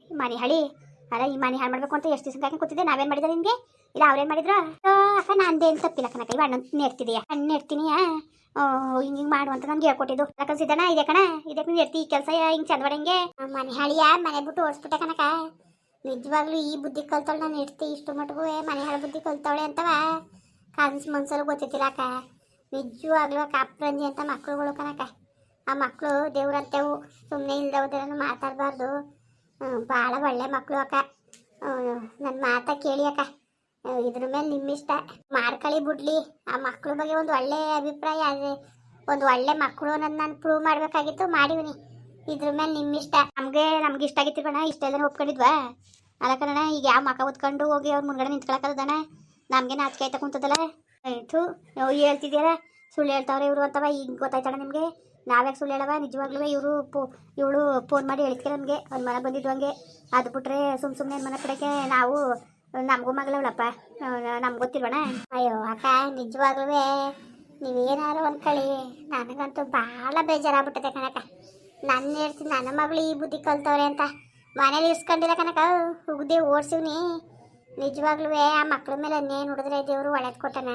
ಮನೆ ಹಳಿ ಅಲ್ಲ ಈ ಮನೆ ಹಾಳು ಮಾಡ್ಬೇಕು ಅಂತ ಎಷ್ಟು ದಿವಸ ಕೂತಿದ್ದೆ. ನಾವೇನ್ ಮಾಡಿದ್ರೆ ನಿನ್ಗೆ? ಇಲ್ಲ ಅವ್ರೇನ್ ಮಾಡಿದ್ರು? ಅಕ್ಕ ನಂದೇನು ತಪ್ಪಿಲ್ಲ ಕಣಕ. ಇವ ಹಣ್ಣು ನೆಡ್ತಿದೀಯ, ಹಣ್ಣು ನೆಡ್ತೀನಿ ಹಿಂಗೆ ಮಾಡು ಅಂತ ನನ್ಗೆ ಹೇಳ್ಕೊಟ್ಟಿದ್ದು. ಕಲ್ಸಿದ್ದಣ ಇದೆ ಕಣ. ಇದಕ್ಕೆ ನೀನು ಎಡ್ತಿ ಈ ಕೆಲಸ ಹಿಂಗೆ ಚಂದವಡಂಗೆ ಮನೆ ಹಾಳಿಯ ಮನೆ ಬಿಟ್ಟು ಓಡಿಸ್ಬಿಟ್ಟೆ ಕನಕ. ನಿಜವಾಗ್ಲೂ ಈ ಬುದ್ಧಿ ಕಲ್ತವಳು ನಾನು ಇಡ್ತಿ ಇಷ್ಟು ಮಟ್ಟಿಗೂ ಮನೆ ಹಾಳು ಬುದ್ಧಿ ಕಲ್ತವಳೆ ಅಂತವ ಕನ್ಸು ಮನ್ಸಲು ಗೊತ್ತಿತ್ತಿಲ್ಲ ಅಕ್ಕ. ನಿಜವಾಗ್ಲೂ ಅಕ್ಕ ಅಪ್ರಂಜಿ ಅಂತ ಮಕ್ಳುಗಳು ಕನಕ. ಆ ಮಕ್ಕಳು ದೇವ್ರಂತೆವು, ಸುಮ್ಮನೆ ಇಲ್ದವ್ರನ್ನ ಮಾತಾಡಬಾರ್ದು. ಭಾಳ ಒಳ್ಳೆ ಮಕ್ಕಳು ಅಕ್ಕ. ನನ್ನ ಮಾತ ಕೇಳಿ ಅಕ್ಕ. ಇದ್ರ ಮೇಲೆ ನಿಮ್ಮಿಷ್ಟ ಮಾಡ್ಕೊಳ್ಳಿ ಬಿಡ್ಲಿ. ಆ ಮಕ್ಳ ಬಗ್ಗೆ ಒಂದು ಒಳ್ಳೆ ಅಭಿಪ್ರಾಯ ಅದೇ, ಒಂದು ಒಳ್ಳೆ ಮಕ್ಕಳು ನಾನು ಪ್ರೂವ್ ಮಾಡಬೇಕಾಗಿತ್ತು, ಮಾಡಿವಿನಿ. ಇದ್ರ ಮೇಲೆ ನಿಮ್ಮಿಷ್ಟ. ನಮ್ಗೆ ಇಷ್ಟ ಆಗಿತ್ತು ಕಣ. ಇಷ್ಟ ಎಲ್ಲ ಒಪ್ಕೊಂಡಿದ್ವಾ ಅಲ್ಲ ಕಣ. ಈಗ ಯಾವ ಮಕ್ಕ ಓದ್ಕೊಂಡು ಹೋಗಿ ಅವ್ರ ಮುಂದ್ಗಡೆ ನಿಂತ್ಕೊಳಕ್ಕದಣ. ನಮ್ಗೆ ನಾಚಿಕೆ ಆಯ್ತಾ ಕುಂತದಲ್ಲ. ಆಯ್ತು ಹೇಳ್ತಿದ್ದೀರ ಸುಳ್ಳು ಹೇಳ್ತಾವ್ರೆ ಇವರು ಅಂತವ. ಈಗ ಗೊತ್ತಾಯ್ತಣ ನಿಮಗೆ. ನಾವ್ಯಾಕೆ ಸುಳ್ಳು ಹೇಳವ? ನಿಜವಾಗ್ಲೂ ಇವಳು ಫೋನ್ ಮಾಡಿ ಹೇಳ್ತಿರ ನಮಗೆ ಅವ್ನ ಮನೆ ಬಂದಿದ್ವಂಗೆ. ಅದು ಬಿಟ್ರೆ ಸುಮ್ಮನೆ ಮನೆ ಕಡೆಗೆ ನಾವು ನಮಗೂ ಮಗಳವಳಪ್ಪ, ನಮ್ಗೆ ಗೊತ್ತಿಲ್ವಣ. ಅಯ್ಯೋ ಅಕ್ಕ ನಿಜವಾಗ್ಲೂ ನೀವೇನಾರು ಅಂದ್ಕೊಳ್ಳಿ, ನನಗಂತೂ ಭಾಳ ಬೇಜಾರಾಗ್ಬಿಟ್ಟದೆ ಕನಕ. ನನ್ನ ಹೇಳ್ತೀನಿ ನನ್ನ ಮಗಳು ಈ ಬುದ್ಧಿ ಕಲ್ತವ್ರೆ ಅಂತ ಮನೇಲಿ ಇರ್ಸ್ಕೊಂಡಿಲ್ಲ ಕನಕ. ಉಗ್ದೆ ಓಡಿಸಿವ್ನಿ. ನಿಜವಾಗ್ಲೂ ಆ ಮಕ್ಳ ಮೇಲೆ ಅನ್ನೇನು ಹುಡಿದ್ರೆ ದೇವರು ಒಳ್ಳೇದು ಕೊಟ್ಟನ.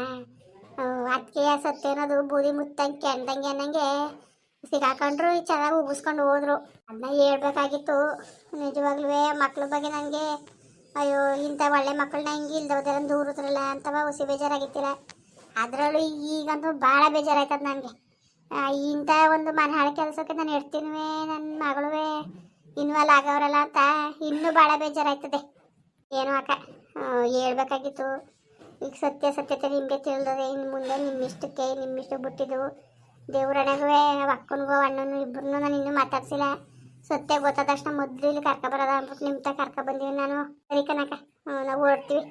ಅದಕ್ಕೆ ಸತ್ಯ ಅನ್ನೋದು ಬೂದಿ ಮುತ್ತಂಗೆ ಕೆಂಡಂಗೆ ಅನ್ನಂಗೆ ಸಿಗಾಕೊಂಡ್ರು ಚೆನ್ನಾಗಿ ಉಗಿಸ್ಕೊಂಡು ಹೋದ್ರು. ಅದನ್ನ ಹೇಳ್ಬೇಕಾಗಿತ್ತು. ನಿಜವಾಗ್ಲೂ ಮಕ್ಳ ಬಗ್ಗೆ ನನಗೆ ಅಯ್ಯೋ ಇಂಥ ಒಳ್ಳೆ ಮಕ್ಕಳನ್ನ ಹಿಂಗೆ ಇಲ್ದೋದೆಲ್ಲ ದೂರದ್ರಲ್ಲ ಅಂತವ ಹುಸಿ ಬೇಜಾರಾಗಿತ್ತಿಲ್ಲ. ಅದರಲ್ಲೂ ಈಗಂತೂ ಭಾಳ ಬೇಜಾರಾಯ್ತದ ನನಗೆ. ಇಂಥ ಒಂದು ಮನೆ ಹಾಳು ಕೆಲಸಕ್ಕೆ ನಾನು ಇಡ್ತೀನಿ ನನ್ನ ಮಗಳು ಇನ್ವಾಲ್ವ್ ಆಗವ್ರಲ್ಲ ಅಂತ ಇನ್ನೂ ಭಾಳ ಬೇಜಾರಾಯ್ತದೆ. ಏನೋ ಅಕ್ಕ ಹೇಳ್ಬೇಕಾಗಿತ್ತು. ಈಗ ಸತ್ಯತೆ ನಿಮಗೆ ತಿಳಿದದೆ. ಇನ್ನು ಮುಂದೆ ನಿಮ್ಮಿಷ್ಟಕ್ಕೆ ಬಿಟ್ಟಿದ್ದು ದೇವ್ರಣೆಗೂ ಅಕ್ಕನಿಗೂ ಅಣ್ಣನೂ ಇಬ್ಬರನ್ನೂ ನಾನು ಇನ್ನೂ ಮಾತಾಡ್ಸಿಲ್ಲ. ಸತ್ಯ ಗೊತ್ತಾದ ತಕ್ಷಣ ಮೊದಲು ಇಲ್ಲಿ ಕರ್ಕೊಬರೋದ ಅಂದ್ಬಿಟ್ಟು ನಿಮ್ಮ ತ ಕರ್ಕೊಬಂದೀವಿ ನಾನು. ಸರಿ ಕನಕ, ನಾವು ಹೊರಡ್ತೀವಿ.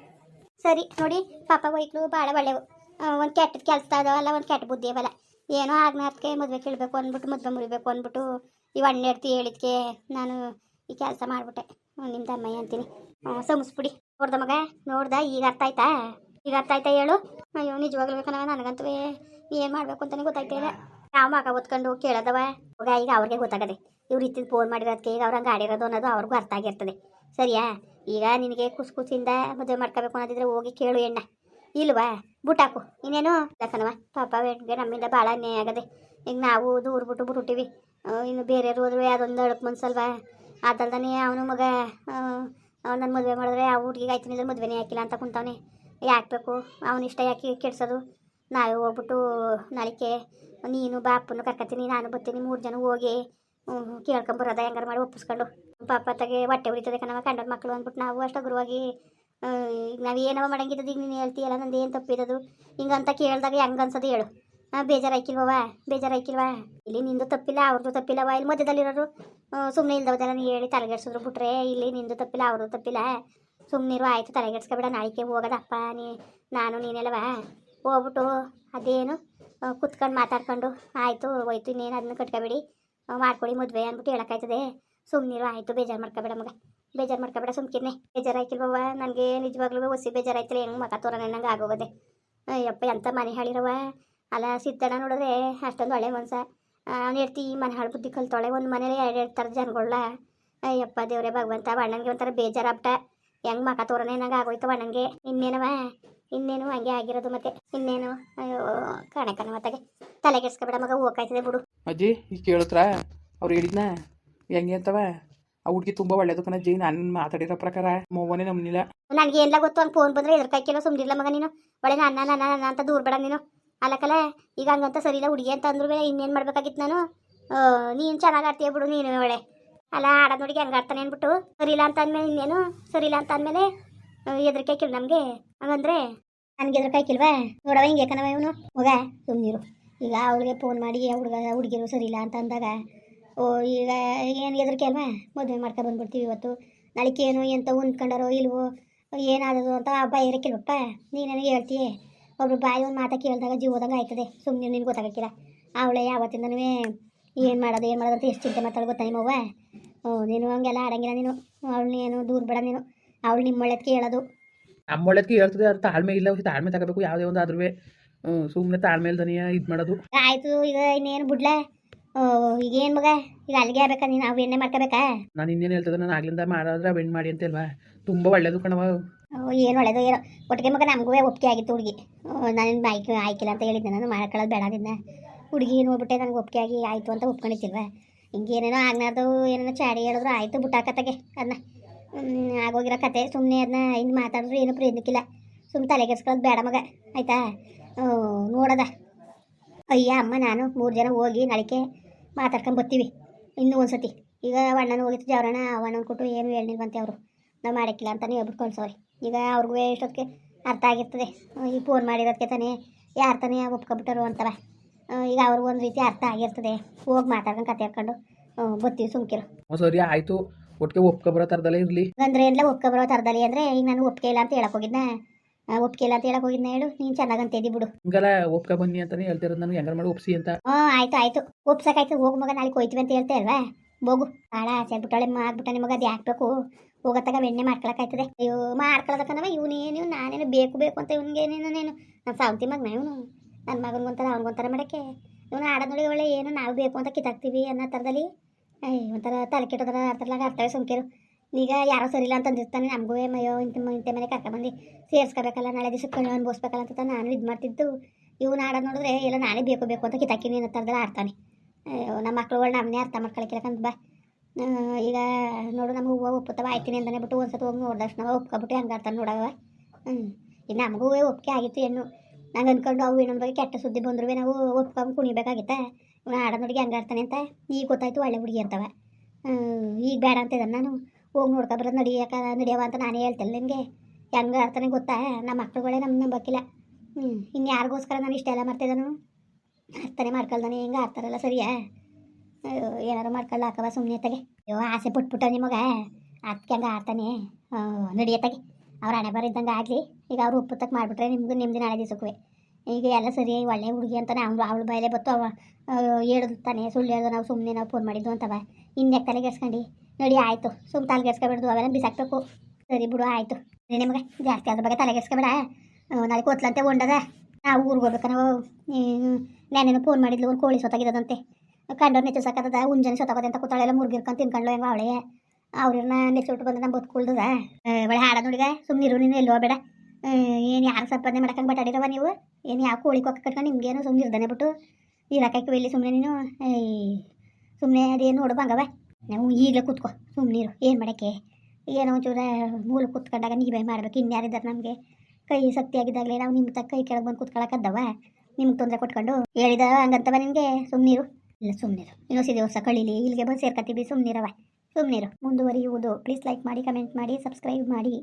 ಸರಿ ನೋಡಿ ಪಾಪ ವೈಕ್ಳು ಭಾಳ ಒಳ್ಳೆವು. ಒಂದು ಕೆಟ್ಟದ ಕೆಲಸ ಅದಾವಲ್ಲ, ಒಂದು ಕೆಟ್ಟ ಬುದ್ಧಿ ಅವಲ್ಲ. ಏನೋ ಆಗ್ನಾರ್ಕೆ ಮದುವೆ ಕೇಳಬೇಕು ಅಂದ್ಬಿಟ್ಟು ಮದುವೆ ಮುರಿಬೇಕು ಅಂದ್ಬಿಟ್ಟು ಇವು ಹಣ್ಣೆಡ್ತಿ ಹೇಳಿದ್ಕೆ ನಾನು ಈ ಕೆಲಸ ಮಾಡಿಬಿಟ್ಟೆ. ನಿಮ್ದು ಅಮ್ಮಯ್ಯ ಅಂತೀನಿ. ಸಮಸ್ಬಿಡಿ. ನೋಡ್ದ ಮಗ ನೋಡ್ದ, ಈಗ ಅರ್ಥ ಆಯ್ತಾ ಹೇಳು? ಅಯ್ಯೋ ನಿಜವಾಗ್ಲೂ ಕಣವ ನನಗಂತೂ ಏನು ಮಾಡಬೇಕು ಅಂತಲೇ ಗೊತ್ತಾಯ್ತಿಲ್ಲ. ನಾವು ಮಗ ಓದ್ಕೊಂಡು ಕೇಳೋದವ ಈಗ ಅವ್ರಿಗೆ ಗೊತ್ತಾಗದೆ. ಇವ್ರು ಇತ್ತಿದ್ದು ಫೋನ್ ಮಾಡಿರೋದಕ್ಕೆ ಈಗ ಅವ್ರಂಗೆ ಆಡಿರೋದು ಅನ್ನೋದು ಅವ್ರಿಗೂ ಅರ್ಥ ಆಗಿರ್ತದೆ. ಸರಿಯಾ? ಈಗ ನಿನಗೆ ಖುಷಿಯಿಂದ ಮದುವೆ ಮಾಡ್ಕೋಬೇಕು ಅನ್ನೋದಿದ್ರೆ ಹೋಗಿ ಕೇಳು ಎಣ್ಣ. ಇಲ್ವಾ ಬುಟ್ಟಾಕು ಇನ್ನೇನು ಯಾಕನವ. ಪಾಪ ವೇಟ್ಗೆ ನಮ್ಮಿಂದ ಭಾಳ ಅನ್ಯಾಯ ಆಗದೆ. ಈಗ ನಾವು ದೂರ ಬಿಟ್ಟಿವಿ. ಇನ್ನು ಬೇರೆಯವ್ರು ಹೋದ್ರೆ ಅದೊಂದು ಅಳಕ್ ಮನ್ಸಲ್ವಾ? ಅದಲ್ದಾನೆ ಅವನು ಮಗ ನನ್ನ ಮದುವೆ ಮಾಡಿದ್ರೆ ಆ ಹುಡುಗಿಗೆ ಆಯ್ತಿನಿಲ್ಲ ಮದುವೆನೇ ಹಾಕಿಲ್ಲ ಅಂತ ಕುಂತವನೆ. ಯಾಕಬೇಕು ಅವನ ಇಷ್ಟ ಯಾಕೆ ಕೆಡ್ಸೋದು? ನಾವೇ ಹೋಗ್ಬಿಟ್ಟು ನಾಳಿಕೆ ನೀನು ಬಾಪನ್ನು ಕರ್ಕೊತೀನಿ, ನಾನು ಬರ್ತೀನಿ, 3 ಜನ ಹೋಗಿ ಕೇಳ್ಕೊಂಬರೋದ ಹೆಂಗಾರು ಮಾಡಿ ಒಪ್ಪಿಸ್ಕೊಂಡು. ಪಾಪ ತಗೆ ಹೊಟ್ಟೆ ಉರಿತದೆ ಕಣವ ಕಂಡರ ಮಕ್ಕಳು ಅಂದ್ಬಿಟ್ಟು ನಾವು ಅಷ್ಟು ಗುರುವಾಗಿ ಈಗ ನಾವು ಏನವ ಮಾಡಂಗಿದ್ದದು. ಈಗ ನೀನು ಹೇಳ್ತೀಯಲ್ಲ ನಂದು ಏನು ತಪ್ಪಿರೋದು ಹಿಂಗಂತ ಕೇಳಿದಾಗ ಹೆಂಗೆ ಅನ್ಸೋದು ಹೇಳು? ಬೇಜಾರಾಯ್ಕಿಲ್ವಾ? ಇಲ್ಲಿ ನಿಂದು ತಪ್ಪಿಲ್ಲ ಅವ್ರದ್ದು ತಪ್ಪಿಲ್ಲವ. ಇಲ್ಲಿ ಮಧ್ಯದಲ್ಲಿರೋರು ಸುಮ್ಮನೆ ಇಲ್ದವದೆಲ್ಲ ನೀ ಹೇಳಿ ತಲೆಗೆಡ್ಸಿದ್ರು ಬಿಟ್ರೆ ಇಲ್ಲಿ ನಿಂದು ತಪ್ಪಿಲ್ಲ ಅವ್ರದ್ದು ತಪ್ಪಿಲ್ಲ. ಸುಮ್ಮನಿರು ಆಯಿತು, ತಲೆಗೆಡ್ಸ್ಕೊಬೇಡ. ನಾಳಿಕೆ ಹೋಗೋದಪ್ಪ ನಾನು ನೀನೆಲ್ಲವ ಹೋಗ್ಬಿಟ್ಟು ಅದೇನು ಕುತ್ಕೊಂಡು ಮಾತಾಡ್ಕೊಂಡು ಆಯಿತು ಹೋಯ್ತು ಇನ್ನೇನು ಅದನ್ನ ಕಟ್ಕೊಬೇಡಿ ಮಾಡ್ಕೊಡಿ ಮದುವೆ ಅಂದ್ಬಿಟ್ಟು ಹೇಳೋಕ್ಕಾಯ್ತದೆ. ಸುಮ್ಮನಿರು ಆಯಿತು, ಬೇಜಾರು ಮಾಡ್ಕೊಬೇಡ ಮಗ, ಬೇಜಾರು ಮಾಡ್ಕೊಬೇಡ. ಸುಮ್ಕಿರ್ನೆ. ಬೇಜಾರಾಯ್ಕಿಲ್ವವ? ನನಗೆ ನಿಜವಾಗ್ಲೂ ಹೊಸಿ ಬೇಜಾರಾಯ್ತಿಲ್ಲ. ಹೆಂಗೆ ಮಗ ತೋರ ನಂಗೆ ಆಗೋಗದೆ. ಅಯ್ಯಪ್ಪ ಎಂಥ ಮನೆ ಹಾಳಿರವ ಅಲ್ಲ. ಸಿದ್ದಣ್ಣ ನೋಡಿದ್ರೆ ಅಷ್ಟೊಂದು ಒಳ್ಳೆ ಮನ್ಸ. ಅವ್ನು ಹೇಳ್ತಿ ಈ ಮನೆ ಹಾಳು ಬುದ್ಧಿ ಕಲ್ತೊಳೆ. ಒಂದು ಮನೇಲಿ 2 ಥರ ಜನಗಳ. ಅಯ್ಯಪ್ಪ ದೇವ್ರೆ ಭಗವಂತ. ಅಣ್ಣಂಗೆ ಒಂಥರ ಬೇಜಾರಾಗ್ಬಿಟ್ಟ. ಹೆಂಗೆ ಮಗ ತೋರನೆ ನಂಗೆ ಆಗೋಯ್ತು ಅಣ್ಣಂಗೆ. ಇನ್ನೇನು ಹಂಗೆ ಆಗಿರೋದು ಮತ್ತೆ ಇನ್ನೇನು. ಅಯ್ಯೋ ಕಣಕನವತ್ತಾಗೆ ತಲೆಗೆಡ್ಸ್ಕೊಬೇಡ ಮಗ, ಹೋಗಾಯ್ತದೆ ಬಿಡು. ಅಜ್ಜಿ ಈಗ ಕೇಳಿದ್ರ ಅವ್ರು ಹೇಳಿದ್ನ ಹೆಂಗೆ ಅಂತವ? ಆ ಹುಡುಗಿ ತುಂಬ ಒಳ್ಳೇದು ಕಣಜ್ಜಿ. ನಾನು ಮಾತಾಡಿರೋ ಪ್ರಕಾರ ಮೋವನೇ ನಂಬಲಿಲ್ಲ. ನನಗೆ ಎಲ್ಲ ಗೊತ್ತು. ಹಂಗೆ ಫೋನ್ ಬಂದರೆ ಎದ್ರ ಕೈಕೆಲ್ಲ ಸುಮ್ಮನಿಲ್ಲ ಮಗ ನೀನು. ಒಳ್ಳೆ ನನ್ನ ಅಂತ ದೂರ ಬೇಡ ನೀನು. ಅಲ್ಲಕಲ್ಲ ಈಗ ಹಂಗಂತ ಸರಿಯಿಲ್ಲ ಹುಡುಗಿ ಅಂತ ಅಂದ್ರೂ ಇನ್ನೇನು ಮಾಡ್ಬೇಕಾಗಿತ್ತು ನಾನು? ನೀನು ಚೆನ್ನಾಗಿ ಆಡ್ತೀಯ ಬಿಡು ನೀನು ಒಳ್ಳೆ. ಅಲ್ಲ ಆಡೋದು ನೋಡಿ ಹೆಂಗೆ ಆಡ್ತಾನೆ ಅಂದ್ಬಿಟ್ಟು ಸರಿಯಿಲ್ಲ ಅಂತ ಅಂದಮೇಲೆ ಇನ್ನೇನು ಸರಿಯಿಲ್ಲ ಅಂತ ಅಂದಮೇಲೆ ಎದ್ರಕಾಯ್ಕಿಲ್ಲ ನಮಗೆ. ಹಂಗಂದ್ರೆ ನನಗೆ ಎದ್ರಕಾಯ್ಕಿಲ್ವಾ? ನೋಡವ ಹಿಂಗೆ ಕಣವ ಇವನು ಮಗ. ಸುಮ್ಮನಿರು. ಈಗ ಅವಳಿಗೆ ಫೋನ್ ಮಾಡಿ ಹುಡುಗಿರು ಸರಿಯಿಲ್ಲ ಅಂತ ಅಂದಾಗ ಈಗ ಏನು ಎದ್ರಿಕೆ ಅಲ್ವಾ? ಮದುವೆ ಮಾಡ್ಕೊ ಬಂದ್ಬಿಡ್ತೀವಿ ಇವತ್ತು. ನಾಳಿಕೆ ಏನು ಎಂತ ಹೊಂದ್ಕೊಂಡಾರೋ ಇಲ್ವೋ ಏನಾದದು ಅಂತ ಭಯ ಇರಕ್ಕಿಲ್ವಪ್ಪ. ನೀನೇನು ಹೇಳ್ತೀಯ? ಒಬ್ರು ಬಾಯಿ ಒಂದು ಮಾತಾ ಕೇಳಿದಾಗ ಜೀವದಂಗೆ ಆಯ್ತದೆ. ಸುಮ್ಮನೆ ನಿನ್ಗೆ ಗೊತ್ತಾಗಕ್ಕಿಲ್ಲ. ಅವಳೆ ಯಾವತ್ತಿಂದನೂ ಏನು ಮಾಡೋದು ಅಂತ ಎಷ್ಟು ಚಿಂತೆ ಮಾತಾಡೋ ಗೊತ್ತಾ ನಿಮ್ಮವ್ವ? ನೀನು ಹಂಗೆಲ್ಲ ಆಡಂಗಿಲ್ಲ ನೀನು. ಅವಳನ್ನೇನು ದೂರ ಬೇಡ ನೀನು. ಅವಳು ನಿಮ್ಮ ಒಳ್ಳೆದಕ್ಕೆ ಹೇಳೋದು. ನಮ್ಮ ಒಳ್ಳೆದಕ್ಕೆ ಹೇಳ್ತದೆ. ಅದು ತಾಳ್ಮೆ ಇಲ್ಲ. ತಾಳ್ಮೆ ತಗೋಬೇಕು ಯಾವುದೇ ಒಂದು ಆದ್ರೂ. ಸುಮ್ಮನೆ ತಾಳ್ಮೆ ಇಲ್ದನೆಯ ಇದು ಮಾಡೋದು. ಆಯಿತು ಈಗ ಇನ್ನೇನು ಬಿಡ್ಲ. ಈಗ ಏನು ಮಗ, ಈಗ ಅಲ್ಲಿಗೆ ಆಗ್ಬೇಕಾ ನೀನು ನಾವು ಎಣ್ಣೆ ಮಾಡ್ಕೋಬೇಕಾ? ನಾನು ಇನ್ನೇನು ಹೇಳ್ತದೆ, ನಾನು ಆಗ್ಲಿಂದ ಮಾಡಿದ್ರೆ ಬೆಣ್ಣೆ ಮಾಡಿ ಅಂತ ಅಲ್ವಾ, ತುಂಬ ಒಳ್ಳೇದು ಕಣವ. ಏನು ಒಳ್ಳೇದು ಏನೋ ಒಟ್ಟಿಗೆ ಮಗ ನಮಗೂ ಒಪ್ಪಿಗೆ ಆಗಿತ್ತು ಹುಡುಗಿ. ನಾನು ಆಯ್ಕಿಲ್ಲ ಅಂತ ಹೇಳಿದ್ದೆ, ನಾನು ಮಾಡ್ಕೊಳ್ಳೋದು ಬೇಡದಿದ್ದ ಹುಡುಗಿ ನೋಡ್ಬಿಟ್ಟೆ ನನಗೆ ಒಪ್ಪಿಗೆ ಆಗಿ ಆಯಿತು ಅಂತ ಒಪ್ಕೊಂಡಿತ್ತಿಲ್ವ. ಹಿಂಗೇನೇನೋ ಆಗ್ನಾರ್ದು ಏನೇನೋ ಚಾಡಿ ಹೇಳಿದ್ರು ಆಯಿತು ಬುಟ್ಟಾಕತ್ತಾಗೆ ಅದನ್ನ ಆಗೋಗಿರೋ ಕತೆ. ಸುಮ್ಮನೆ ಅದನ್ನ ಇನ್ನು ಮಾತಾಡಿದ್ರು ಏನೂ ಪ್ರಯೋಜನಕ್ಕಿಲ್ಲ. ಸುಮ್ಮನೆ ತಲೆಗೆಡ್ಸ್ಕೊಳ್ಳೋದು ಬೇಡ ಮಗ, ಆಯಿತಾ? ನೋಡೋದ ಅಯ್ಯ ಅಮ್ಮ ನಾನು 3 ಜನ ಹೋಗಿ ನಾಳಿಕೆ ಮಾತಾಡ್ಕೊಂಡು ಬರ್ತೀವಿ ಇನ್ನೂ ಒಂದು ಸತಿ. ಈಗ ಅಣ್ಣನ ಹೋಗಿತ್ತು ಜವರಣ, ಅಣ್ಣನ ಕೊಟ್ಟು ಏನು ಹೇಳಿಲ್ವಂತೆ ಅವರು, ನಾವು ಮಾಡೋಕ್ಕಿಲ್ಲ ಅಂತಲೇ ಹೇಳ್ಬಿಟ್ಟು ಕಳ್ಸೋರಿ. ಈಗ ಅವ್ರಿಗೂ ಎಷ್ಟೊತ್ತಿಗೆ ಅರ್ಥ ಆಗಿರ್ತದೆ, ಈ ಫೋನ್ ಮಾಡಿರೋದಕ್ಕೆ ತಾನೇ ಯಾರು ತಾನೇ ಒಪ್ಕೊಬಿಟ್ಟರು ಅಂತವ. ಈಗ ಅವ್ರಿಗೂ ಒಂದು ರೀತಿ ಅರ್ಥ ಆಗಿರ್ತದೆ. ಹೋಗಿ ಮಾತಾಡ್ಕೊಂಡು ಕತೆ ಹಾಕ್ಕೊಂಡು ಬರ್ತೀವಿ, ಸುಮ್ಕಿರು. ಸರಿ ಆಯಿತು, ಒಟ್ಟಿಗೆ ಒಪ್ಕೊಬರೋ ಥರದಲ್ಲೇ ಇರಲಿ. ಅಂದರೆ ಎಲ್ಲ ಒಪ್ಕೊಬರೋ ಥರದಲ್ಲಿ ಅಂದರೆ ಈಗ ನಾನು ಒಪ್ಪಿಗೆ ಇಲ್ಲ ಅಂತ ಹೇಳಕ್ಕೆ ಹೋಗಿದ್ನ, ಒಪ್ಪಿಗೆ ಇಲ್ಲ ಅಂತ ಹೇಳಕ್ಕೆ ಹೋಗಿದ್ನ ಹೇಳು ನೀನು ಚೆನ್ನಾಗಂತಿದ್ದಿ ಬಿಡು. ಹಿಂಗಲ್ಲ ಒಪ್ಕೊ ಬನ್ನಿ ಅಂತಾನೆ ಹೇಳ್ತಿರೋದು ನಾನು, ಹೆಂಗಾರು ಮಾಡಿ ಒಪ್ಸಿ ಅಂತ. ಆಯ್ತು ಆಯಿತು ಒಪ್ಸಕ್ಕಾಯ್ತು. ಹೋಗು ಮಗ, ನಾಳೆ ಹೋಯ್ತೀವಿ ಅಂತ ಹೇಳ್ತಾ ಅಲ್ವಾ, ಹೋಗು. ಭಾಳ ಆಸೆ ಆಗ್ಬಿಟ್ಟಾಳೆ ಆಗ್ಬಿಟ್ಟ ನಿಮಗೆ, ಅದು ಹಾಕ್ಬೇಕು ಹೋಗತ್ತಾಗ ಬೆಣ್ಣೆ ಮಾಡ್ಕೊಳಕ್ಕಾಯ್ತದೆ. ಅಯ್ಯೋ ಮಾಡ್ಕೊಳದಕ್ಕನವ ಇವನೇನು ನಾನೇನು ಬೇಕು ಬೇಕು ಅಂತ ಇವನಿಗೇನೇನು ನಾನು ಸಾವಂತಿ ಮಗನ ಇವನು. ನನ್ನ ಮಗನಿಗೊಂಥರ ಅವನಿಗೊಂಥರ ಮಾಡೋಕ್ಕೆ ಇವನು ಆಡೋದು ನೋಡಿ ಒಳ್ಳೆ ಏನು ನಾವು ಬೇಕು ಅಂತ ಕಿತ್ತಾಕ್ತೀವಿ ಅನ್ನೋ ಥರದಲ್ಲಿ ಒಂಥರ ತಲೆ ಕೆಟ್ಟೋದ್ರ ಅರ್ಥಲಾಗ ಆಡ್ತಾವೆ ಸುಮ್ಕಿರು. ಈಗ ಯಾರೋ ಸರಿ ಇಲ್ಲ ಅಂತಂದಿರ್ತಾನೆ, ನಮಗೂ ಮಯ್ಯೋ ಇಂಥ ಮನೆ ಕರ್ಕೊಂಬಂದು ಸೇರಿಸ್ಕೋಬೇಕಲ್ಲ, ನಾಳೆ ದಿವಸಕ್ಕೆ ಕಣ್ಣು ಅನ್ಬೋಸ್ಬೇಕಲ್ಲ ಅಂತ ನಾನು ಇದು ಮಾಡ್ತಿದ್ದು. ಇವನು ಆಡೋದು ನೋಡಿದ್ರೆ ಎಲ್ಲ ನಾನೇ ಬೇಕು ಬೇಕು ಅಂತ ಕಿತ್ತಾಕಿನಿ ಅನ್ನೋ ಥರದಲ್ಲಿ ಆಡ್ತಾನೆ. ನಮ್ಮ ಮಕ್ಳುಗಳು ನಮ್ಮನ್ನೇ ಅರ್ಥ ಮಾಡ್ಕೊಳಕ್ಕಿಲ್ಲಕಂತ ಬಾ. ಈಗ ನೋಡು ನಮ್ಗೆ ಹೂವು ಒಪ್ಪುತ್ತವ ಆಯ್ತೀನಿ ಅಂತಲೇ ಬಿಟ್ಟು ಒಂದು ಸತಿ ಹೋಗಿ ನೋಡಿದಷ್ಟು ನಾವು ಒಪ್ಕೊಬಿಟ್ಟು ಹಂಗೆ ಆಡ್ತಾನೆ ನೋಡವ. ಈಗ ನಮಗೂ ಒಪ್ಪಿಗೆ ಆಗಿತ್ತು ಹೆಣ್ಣು. ನಂಗೆ ಅಂದ್ಕೊಂಡು ಅವು ಇನ್ನೊಂದು ಬಗ್ಗೆ ಕೆಟ್ಟ ಸುದ್ದಿ ಬಂದ್ರು ನಾವು ಒಪ್ಕೊಂಡು ಕುಣಿಬೇಕಾಗಿತ್ತ. ಇವನು ಆಡೋದು ಹುಡುಗಿ ಹಂಗೆ ಆಡ್ತಾನೆ ಅಂತ ಈಗ ಗೊತ್ತಾಯ್ತು ಒಳ್ಳೆ ಹುಡುಗಿ ಅಂತವ. ಈಗ ಬೇಡ ಅಂತಿದ್ದಾನೆ ನಾನು, ಹೋಗಿ ನೋಡ್ಕೊಬರೋದು ನಡಿಯವ ಅಂತ ನಾನೇ ಹೇಳ್ತೇನೆ ನಿನಗೆ. ಹೆಂಗೆ ಆಡ್ತಾನೆ ಗೊತ್ತಾ, ನಮ್ಮ ಮಕ್ಳುಗಳೇ ನಮ್ಮ ನಂಬಕ್ಕಿಲ್ಲ. ಇನ್ನು ಯಾರಿಗೋಸ್ಕರ ನಾನು ಇಷ್ಟೆಲ್ಲ ಮಾಡ್ತಿದ್ದಾನು, ಅರ್ಥನೇ ಮಾಡ್ಕೊಳ್ದಾನೆ ಹಿಂಗೆ ಆಡ್ತಾರಲ್ಲ ಸರಿಯಾ? ಏನಾರು ಮಾಡ್ಕೊಳ್ಳ ಹಾಕವ ಸುಮ್ಮನೆ ತಗೆ. ಅಯ್ಯೋ ಆಸೆ ಪುಟ್ಬಿಟ್ಟ ನಿಮಗೆ, ಅದಕ್ಕೆ ಹಂಗೆ ಆಡ್ತಾನೆ. ನಡಿಯತ್ತಾಗೆ ಅವ್ರ ಹಣೆ ಬರಿದ್ದಂಗೆ ಆಗಲಿ. ಈಗ ಅವ್ರು ಉಪ್ಪುತ್ತಕ್ಕೆ ಮಾಡಿಬಿಟ್ರೆ ನಿಮ್ಗೂ ನಿಮ್ದು ನಾಳೆ ದಿವಸಕ್ಕೂ ಈಗ ಎಲ್ಲ ಸರಿ ಒಳ್ಳೆ ಹುಡುಗಿ ಅಂತಾನೆ ಅವಳು ಬಾಯಲ್ಲೇ ಬತ್ತು. ಹೇಳಿದ್ರು ತಾನೆ, ಸುಳ್ಳು ಹೇಳ್ದು ನಾವು ಸುಮ್ಮನೆ ನಾವು ಫೋನ್ ಮಾಡಿದ್ದು ಅಂತವ. ಇನ್ನೆಕ್ಕೆ ತಲೆಗೆಡ್ಸ್ಕೊಂಡು ನಡಿ ಆಯಿತು, ಸುಮ್ಮನೆ ತಲೆಗೆಡ್ಸ್ಕೊಬಿಡ್ದು ಅವೆಲ್ಲ ಬಿಸಾಕ್ಬೇಕು. ಸರಿ ಬಿಡು ಆಯಿತು. ನಿಮಗೆ ಜಾಸ್ತಿ ಅದ್ರ ಬಗ್ಗೆ ತಲೆಗೆಡ್ಸ್ಕೊಬೇಡ. ನಾಳೆ ಕೊತ್ಲಂತೆ ಹೊಂಡದ ನಾವು ಊರಿಗೆ ಹೋಗ್ಬೇಕ. ನಾವು ನಾನೇನು ಫೋನ್ ಮಾಡಿದ್ಲು, ಒಂದು ಕೋಳಿ ಸೊತ್ತಾಗಿರೋದಂತೆ, ಕಂಡೋರು ನೆಚ್ಚಸಾಕದ ಉಂಜನೆ ಸೊತ್ತಾಗೋದೆ ಅಂತ ಕೂತಾಳೆಲ್ಲ ಮುರ್ಗಿರ್ಕೊಂಡು ತಿನ್ಕೊಂಡ್ಲು ಹೆಂಗೆ ಅವಳೆ. ಅವ್ರನ್ನ ನೆಚ್ಚಿಟ್ಟು ಬಂದು ನಮ್ಮ ಬದುಕುಳ್ದದ ಒಳ್ಳೆ ಹಾಡ ನೋಡಿಗ ಸುಮ್ಮನಿರು ನೀನು ಎಲ್ಲೋ ಬೇಡ. ಏನು ಯಾರು ಸಂಪಾದನೆ ಮಾಡಕ್ಕಂಗೆ ಬಟಾಡಿರವ ನೀವು, ಏನು ಯಾವ ಕೋಳಿ ಕೊಕ್ಕ ಕಟ್ಕೊಂಡು ನಿಮ್ಗೇನು ಸುಮ್ಮನೆ ಇರ್ದಾನೆ ಬಿಟ್ಟು ಇರಕಾಯ್ತು ಇಲ್ಲಿ ಸುಮ್ಮನೆ ನೀನು. ಸುಮ್ಮನೆ ಅದೇನು ನೋಡು ಬಂಗವ, ನಾವು ಈಗಲೇ ಕೂತ್ಕೊ ಸುಮ್ಮನಿರು. ಏನು ಮಾಡೋಕ್ಕೆ ಏನೋ ಒಂಚೂರ ಮೂಲ ಕೂತ್ಕೊಂಡಾಗ ನೀವೇ ಮಾಡ್ಬೇಕು. ಇನ್ಯಾರಿದ್ದಾರೆ ನಮಗೆ ಕೈ ಶಕ್ತಿ ಆಗಿದ್ದಾಗಲೇ ನಾವು ನಿಮ್ಮ ತಕ್ಕ ಕೈ ಕೆಳಗೆ ಬಂದು ಕೂತ್ಕೊಳಕ್ಕದ್ದವ. ನಿಮ್ಗೆ ತೊಂದರೆ ಕೊಟ್ಕೊಂಡು ಹೇಳಿದ ಹಂಗಂತವ ನಿನಗೆ. ಸುಮ್ಮನಿರು, ಇಲ್ಲ ಸುಮ್ಮನಿರು, ಇನ್ನೊಂದು ವರ್ಷ ಕಳೀಲಿ, ಇಲ್ಲಿಗೆ ಬಂದು ಸೇರ್ಕತ್ತೀವಿ. ಸುಮ್ಮನಿರವ, ಸುಮ್ಮನಿರು. ಮುಂದುವರಿಯುವುದು. ಪ್ಲೀಸ್ ಲೈಕ್ ಮಾಡಿ, ಕಮೆಂಟ್ ಮಾಡಿ, ಸಬ್ಸ್ಕ್ರೈಬ್ ಮಾಡಿ.